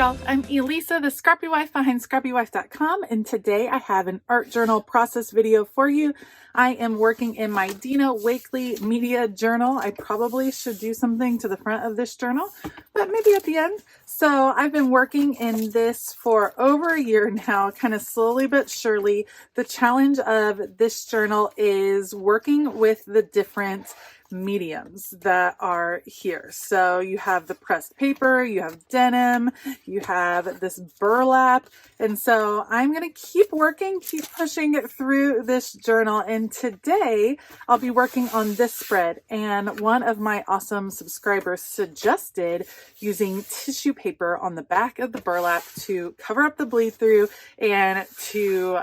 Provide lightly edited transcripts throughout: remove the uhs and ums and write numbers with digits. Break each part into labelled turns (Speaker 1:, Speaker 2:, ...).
Speaker 1: y'all, I'm Elisa, the Scrappy Wife behind ScrappyWife.com, and today I have an art journal process video for you. I am working in my Dina Wakely Media Journal. I probably should do something to the front of this journal, but maybe at the end. So I've been working in this for over a year now, kind of slowly but surely. The challenge of this journal is working with the different mediums that are here. So you have the pressed paper, you have denim, you have this burlap, and so I'm going to keep working, keep pushing it through this journal. And today I'll be working on this spread, and one of my awesome subscribers suggested using tissue paper on the back of the burlap to cover up the bleed through and to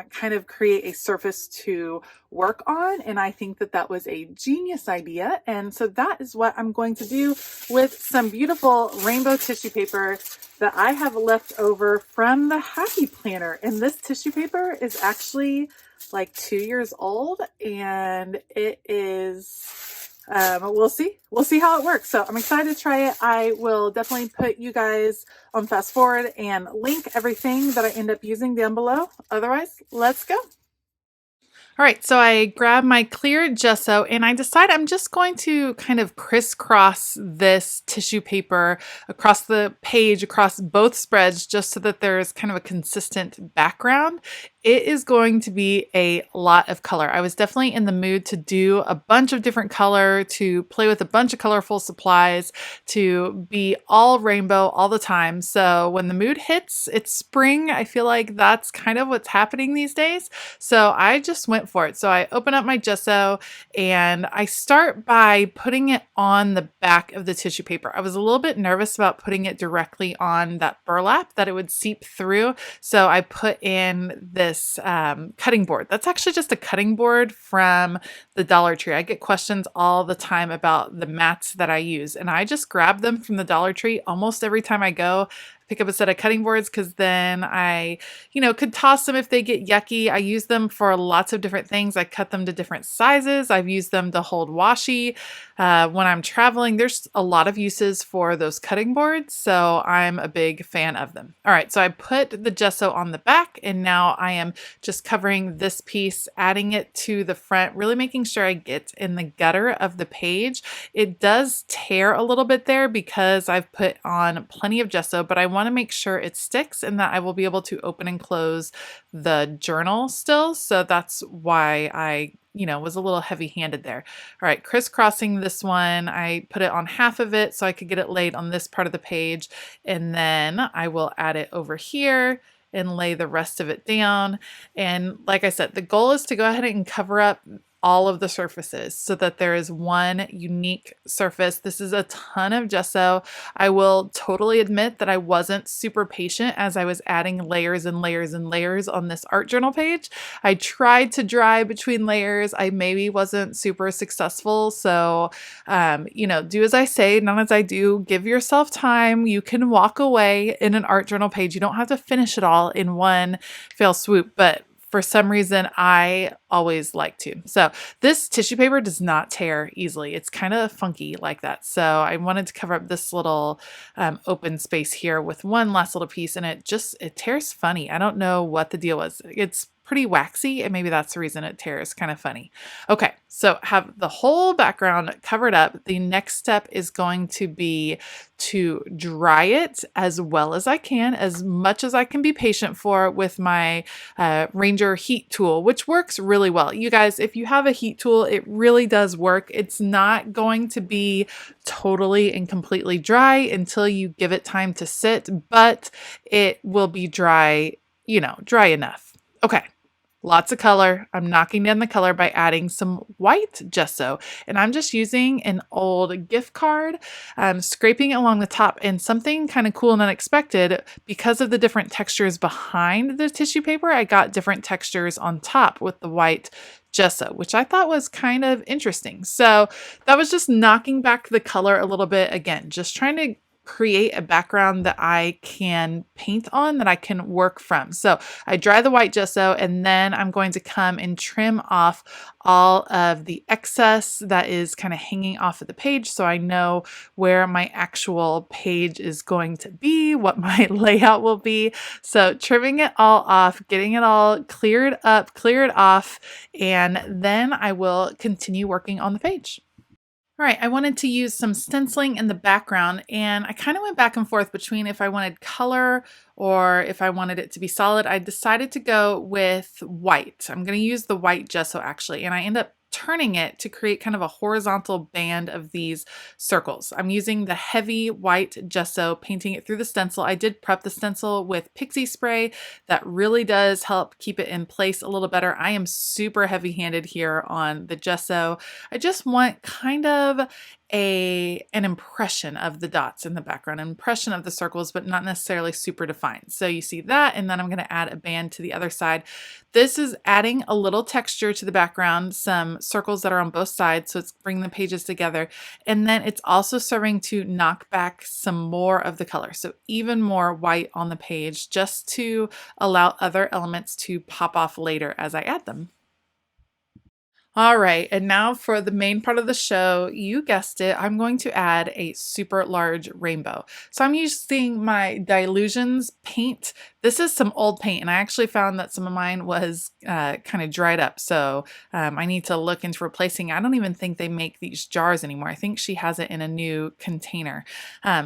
Speaker 1: kind of create a surface to work on. And I think that that was a genius idea. And so that is what I'm going to do with some beautiful rainbow tissue paper that I have left over from the Happy Planner. And this tissue paper is actually like 2 years old, and it is we'll see how it works. So I'm excited to try it. I will definitely put you guys on fast forward and link everything that I end up using down below. Otherwise, let's go. All right, so I grab my clear gesso and I decide I'm just going to kind of crisscross this tissue paper across the page, across both spreads, just so that there's kind of a consistent background. It is going to be a lot of color. I was definitely in the mood to do a bunch of different color, to play with a bunch of colorful supplies, to be all rainbow all the time. So when the mood hits, it's spring. I feel like that's kind of what's happening these days. So I just went for it. So I open up my gesso and I start by putting it on the back of the tissue paper. I was a little bit nervous about putting it directly on that burlap, that it would seep through. So I put in this cutting board. That's actually just a cutting board from the Dollar Tree. I get questions all the time about the mats that I use, and I just grab them from the Dollar Tree almost every time I go. Pick up a set of cutting boards because then I, could toss them if they get yucky. I use them for lots of different things. I cut them to different sizes. I've used them to hold washi. When I'm traveling, there's a lot of uses for those cutting boards, so I'm a big fan of them. All right, so I put the gesso on the back, and now I am just covering this piece, adding it to the front, really making sure I get in the gutter of the page. It does tear a little bit there because I've put on plenty of gesso, but I want to make sure it sticks and that I will be able to open and close the journal still. So that's why I was a little heavy-handed there. All right, crisscrossing this one, I put it on half of it so I could get it laid on this part of the page, and then I will add it over here and lay the rest of it down. And like I said, the goal is to go ahead and cover up all of the surfaces so that there is one unique surface. This is a ton of gesso. I will totally admit that I wasn't super patient as I was adding layers and layers and layers on this art journal page. I tried to dry between layers. I maybe wasn't super successful. So, do as I say, not as I do. Give yourself time. You can walk away in an art journal page. You don't have to finish it all in one fell swoop, but for some reason, I always like to. So this tissue paper does not tear easily. It's kind of funky like that. So I wanted to cover up this little open space here with one last little piece, and it tears funny. I don't know what the deal was. It's pretty waxy, and maybe that's the reason it tears kind of funny. Okay, so have the whole background covered up. The next step is going to be to dry it as well as I can, as much as I can be patient for with my Ranger heat tool, which works really well. You guys, if you have a heat tool, it really does work. It's not going to be totally and completely dry until you give it time to sit, but it will be dry, dry enough. Okay. Lots of color. I'm knocking down the color by adding some white gesso, and I'm just using an old gift card, scraping along the top, and something kind of cool and unexpected because of the different textures behind the tissue paper. I got different textures on top with the white gesso, which I thought was kind of interesting. So that was just knocking back the color a little bit. Again, just trying to create a background that I can paint on, that I can work from. So I dry the white gesso, and then I'm going to come and trim off all of the excess that is kind of hanging off of the page, so I know where my actual page is going to be, what my layout will be. So trimming it all off, getting it all cleared up, cleared off, and then I will continue working on the page. All right, I wanted to use some stenciling in the background, and I kind of went back and forth between if I wanted color or if I wanted it to be solid. I decided to go with white. I'm going to use the white gesso actually, and I end up turning it to create kind of a horizontal band of these circles. I'm using the heavy white gesso, painting it through the stencil. I did prep the stencil with pixie spray. That really does help keep it in place a little better. I am super heavy-handed here on the gesso. I just want kind of an impression of the dots in the background, an impression of the circles, but not necessarily super defined. So you see that, and then I'm going to add a band to the other side. This is adding a little texture to the background, some circles that are on both sides, so it's bringing the pages together. And then it's also serving to knock back some more of the color, so even more white on the page, just to allow other elements to pop off later as I add them. All right, and now for the main part of the show, you guessed it, I'm going to add a super large rainbow. So I'm using my Dilutions paint. This is some old paint, and I actually found that some of mine was kind of dried up, so I need to look into replacing. I don't even think they make these jars anymore. I think she has it in a new container.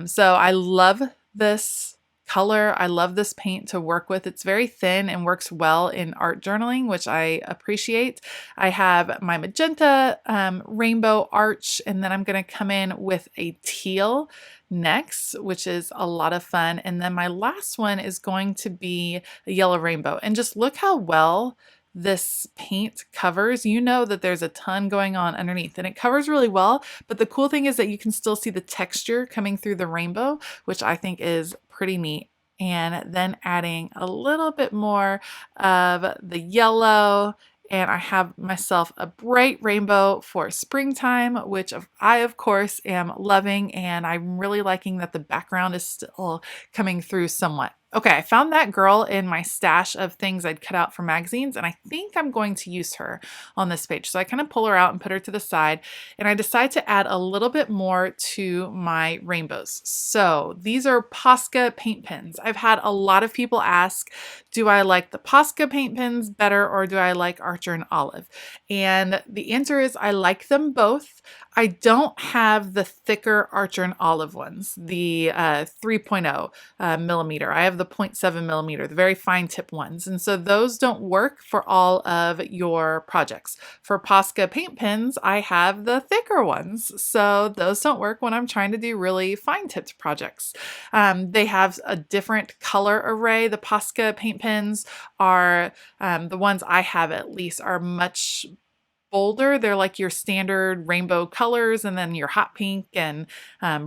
Speaker 1: So I love this color. I love this paint to work with. It's very thin and works well in art journaling, which I appreciate. I have my magenta rainbow arch, and then I'm going to come in with a teal next, which is a lot of fun. And then my last one is going to be a yellow rainbow. And just look how well this paint covers. You know that there's a ton going on underneath, and it covers really well, but the cool thing is that you can still see the texture coming through the rainbow, which I think is pretty neat. And then adding a little bit more of the yellow, and I have myself a bright rainbow for springtime, which I of course am loving, and I'm really liking that the background is still coming through somewhat. Okay, I found that girl in my stash of things I'd cut out for magazines, and I think I'm going to use her on this page. So I kind of pull her out and put her to the side, and I decide to add a little bit more to my rainbows. So these are Posca paint pens. I've had a lot of people ask, do I like the Posca paint pens better, or do I like Archer and Olive? And the answer is I like them both. I don't have the thicker Archer and Olive ones, the 3.0 millimeter. I have the 0.7 millimeter, the very fine tip ones. And so those don't work for all of your projects. For Posca paint pens, I have the thicker ones. So those don't work when I'm trying to do really fine tipped projects. They have a different color array. The Posca paint pens are, the ones I have at least, are much bolder. They're like your standard rainbow colors, and then your hot pink and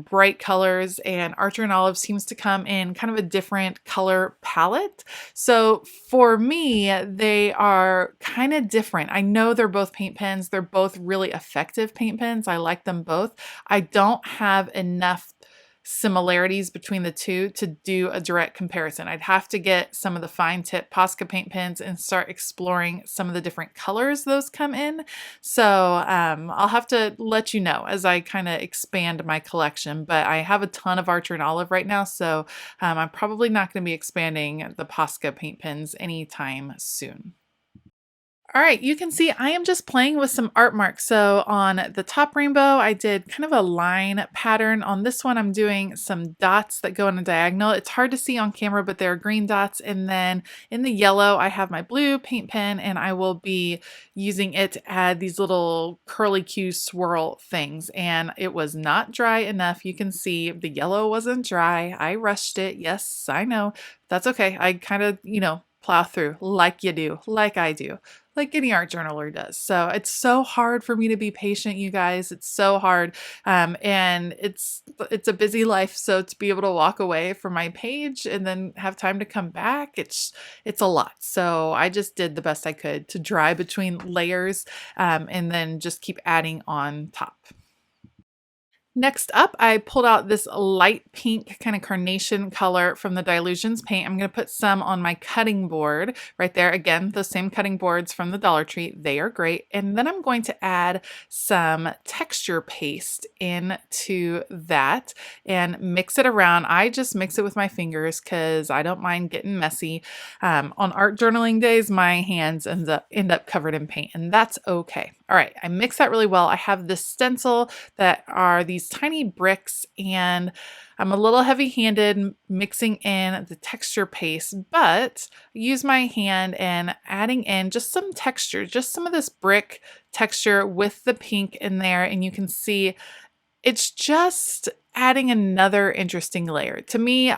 Speaker 1: bright colors. And Archer and Olive seems to come in kind of a different color palette. So for me, they are kind of different. I know they're both paint pens. They're both really effective paint pens. I like them both. I don't have enough similarities between the two to do a direct comparison. I'd have to get some of the fine tip Posca paint pens and start exploring some of the different colors those come in. So I'll have to let you know as I kind of expand my collection, but I have a ton of Archer and Olive right now, so I'm probably not going to be expanding the Posca paint pens anytime soon. All right, you can see I am just playing with some art marks. So on the top rainbow, I did kind of a line pattern. On this one, I'm doing some dots that go in a diagonal. It's hard to see on camera, but they're green dots. And then in the yellow, I have my blue paint pen, and I will be using it to add these little curly Q swirl things. And it was not dry enough. You can see the yellow wasn't dry. I rushed it. Yes, I know. That's okay. I kind of, plow through like you do, like I do, like any art journaler does. So it's so hard for me to be patient, you guys. It's so hard. And it's a busy life. So to be able to walk away from my page and then have time to come back, it's a lot. So I just did the best I could to dry between layers, and then just keep adding on top. Next up, I pulled out this light pink kind of carnation color from the Dilutions paint. I'm going to put some on my cutting board right there. Again, the same cutting boards from the Dollar Tree. They are great. And then I'm going to add some texture paste into that and mix it around. I just mix it with my fingers because I don't mind getting messy. On art journaling days, my hands end up covered in paint, and that's okay. All right, I mix that really well. I have this stencil that are these tiny bricks, and I'm a little heavy-handed mixing in the texture paste, but I use my hand and adding in just some texture, just some of this brick texture with the pink in there, and you can see it's just adding another interesting layer. To me,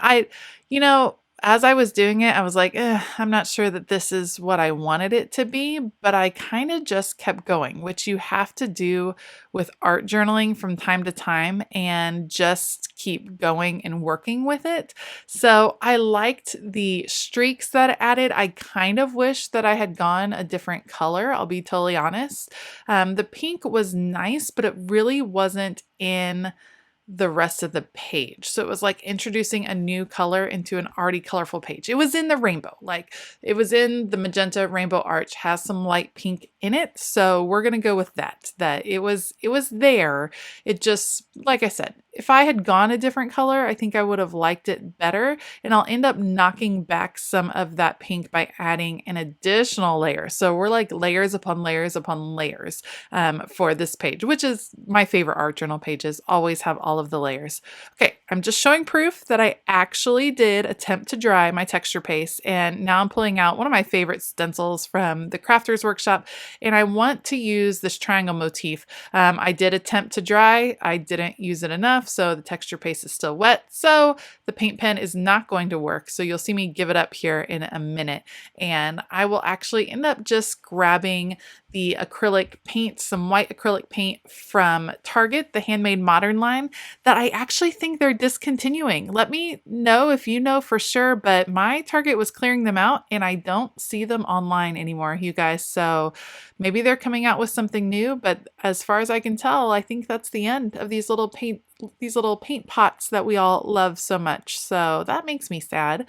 Speaker 1: as I was doing it, I was like, I'm not sure that this is what I wanted it to be, but I kind of just kept going, which you have to do with art journaling from time to time and just keep going and working with it. So I liked the streaks that it added. I kind of wish that I had gone a different color, I'll be totally honest. The pink was nice, but it really wasn't in the rest of the page. So it was like introducing a new color into an already colorful page. It was in the rainbow, like it was in the magenta rainbow arch, has some light pink in it. So we're going to go with that it was there. It just, like I said, if I had gone a different color, I think I would have liked it better. And I'll end up knocking back some of that pink by adding an additional layer. So we're like layers upon layers upon layers for this page, which is my favorite art journal pages, always have all of the layers. Okay, I'm just showing proof that I actually did attempt to dry my texture paste, and now I'm pulling out one of my favorite stencils from the Crafters Workshop, and I want to use this triangle motif. I did attempt to dry, I didn't use it enough, so the texture paste is still wet, so the paint pen is not going to work. So you'll see me give it up here in a minute, and I will actually end up just grabbing the acrylic paint, some white acrylic paint from Target, the Handmade Modern line, that I actually think they're discontinuing. Let me know if you know for sure, but my Target was clearing them out and I don't see them online anymore, you guys. So maybe they're coming out with something new, but as far as I can tell, I think that's the end of these little paint pots that we all love so much. So that makes me sad.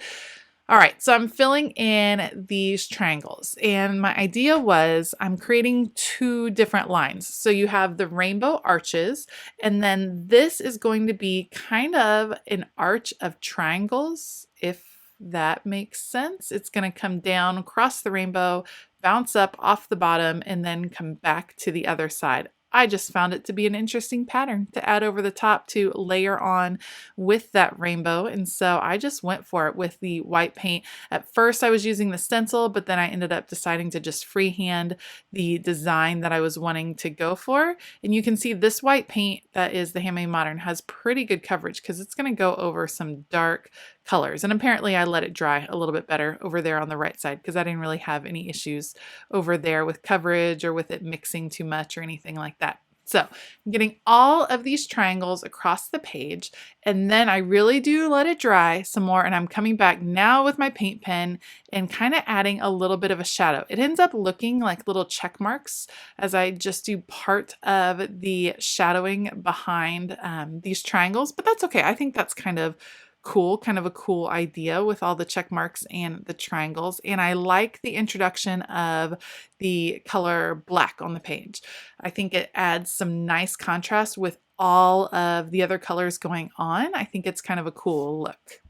Speaker 1: All right, so I'm filling in these triangles, and my idea was I'm creating two different lines. So you have the rainbow arches, and then this is going to be kind of an arch of triangles, if that makes sense. It's going to come down across the rainbow, bounce up off the bottom, and then come back to the other side. I just found it to be an interesting pattern to add over the top to layer on with that rainbow. And so I just went for it with the white paint. At first I was using the stencil, but then I ended up deciding to just freehand the design that I was wanting to go for. And you can see this white paint that is the Handmade Modern has pretty good coverage because it's going to go over some dark colors. And apparently I let it dry a little bit better over there on the right side because I didn't really have any issues over there with coverage or with it mixing too much or anything like that. So I'm getting all of these triangles across the page, and then I really do let it dry some more, and I'm coming back now with my paint pen and kind of adding a little bit of a shadow. It ends up looking like little check marks as I just do part of the shadowing behind these triangles, but that's okay. I think that's kind of cool, kind of a cool idea with all the check marks and the triangles. And I like the introduction of the color black on the page. I think it adds some nice contrast with all of the other colors going on. I think it's kind of a cool look.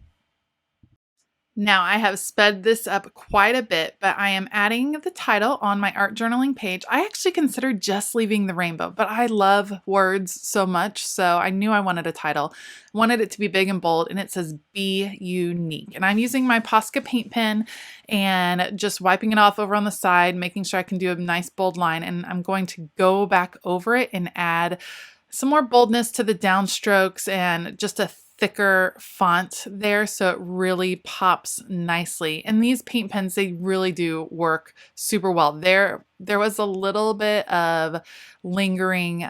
Speaker 1: Now I have sped this up quite a bit, but I am adding the title on my art journaling page. I actually considered just leaving the rainbow, but I love words so much, so I knew I wanted a title. I wanted it to be big and bold, and it says "Be Unique." And I'm using my Posca paint pen and just wiping it off over on the side, making sure I can do a nice bold line, and I'm going to go back over it and add some more boldness to the downstrokes and just a thicker font there so it really pops nicely. And these paint pens, they really do work super well. There was a little bit of lingering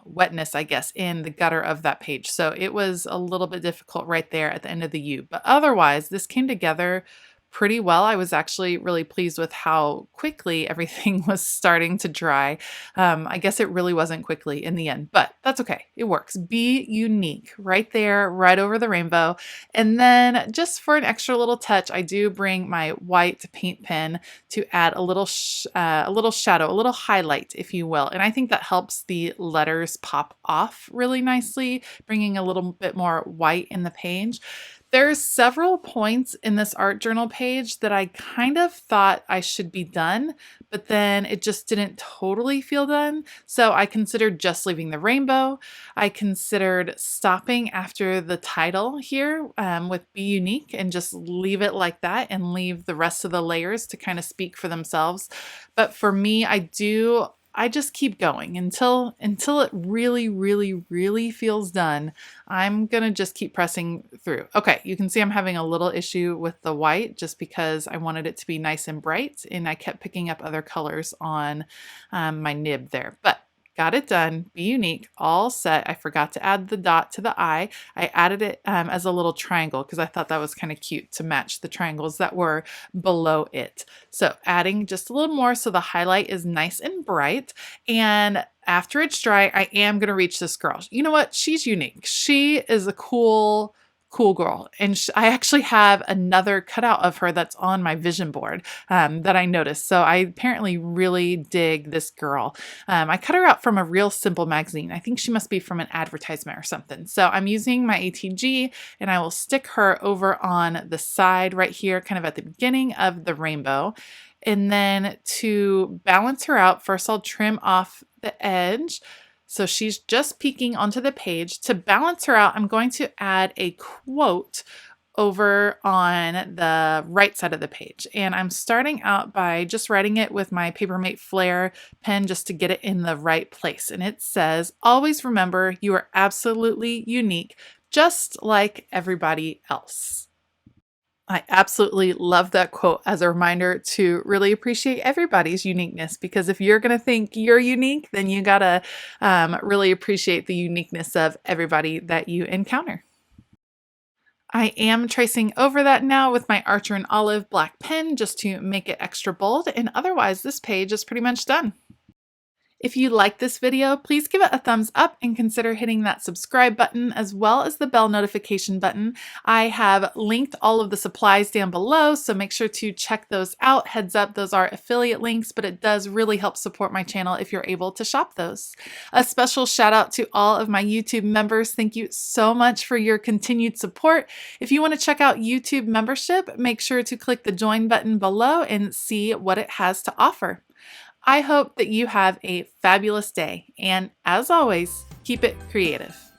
Speaker 1: wetness, I guess, in the gutter of that page. So it was a little bit difficult right there at the end of the U. But otherwise, this came together pretty well. I was actually really pleased with how quickly everything was starting to dry. I guess it really wasn't quickly in the end, but that's okay. It works. Be unique right there, right over the rainbow. And then just for an extra little touch, I do bring my white paint pen to add a little shadow, a little highlight, if you will. And I think that helps the letters pop off really nicely, bringing a little bit more white in the page. There's several points in this art journal page that I kind of thought I should be done, but then it just didn't totally feel done. So I considered just leaving the rainbow. I considered stopping after the title here with Be Unique and just leave it like that and leave the rest of the layers to kind of speak for themselves. But for me, I just keep going until it really, really, really feels done. I'm gonna just keep pressing through. Okay, you can see I'm having a little issue with the white just because I wanted it to be nice and bright, and I kept picking up other colors on my nib there. But got it done. Be unique, all set. I forgot to add the dot to the eye. I added it as a little triangle because I thought that was kind of cute to match the triangles that were below it. So adding just a little more so the highlight is nice and bright. And after it's dry, I am going to reach this girl. You know what? She's unique. She is a cool girl. And I actually have another cutout of her that's on my vision board that I noticed. So I apparently really dig this girl. I cut her out from a Real Simple magazine. I think she must be from an advertisement or something. So I'm using my ATG and I will stick her over on the side right here, kind of at the beginning of the rainbow. And then to balance her out, first I'll trim off the edge. So she's just peeking onto the page. To balance her out, I'm going to add a quote over on the right side of the page. And I'm starting out by just writing it with my Papermate Flare pen just to get it in the right place. And it says, "Always remember you are absolutely unique, just like everybody else." I absolutely love that quote as a reminder to really appreciate everybody's uniqueness, because if you're going to think you're unique, then you got to really appreciate the uniqueness of everybody that you encounter. I am tracing over that now with my Archer and Olive black pen just to make it extra bold, and otherwise this page is pretty much done. If you like this video, please give it a thumbs up and consider hitting that subscribe button as well as the bell notification button. I have linked all of the supplies down below, so make sure to check those out. Heads up, those are affiliate links, but it does really help support my channel if you're able to shop those. A special shout out to all of my YouTube members. Thank you so much for your continued support. If you want to check out YouTube membership, make sure to click the join button below and see what it has to offer. I hope that you have a fabulous day, and as always, keep it creative.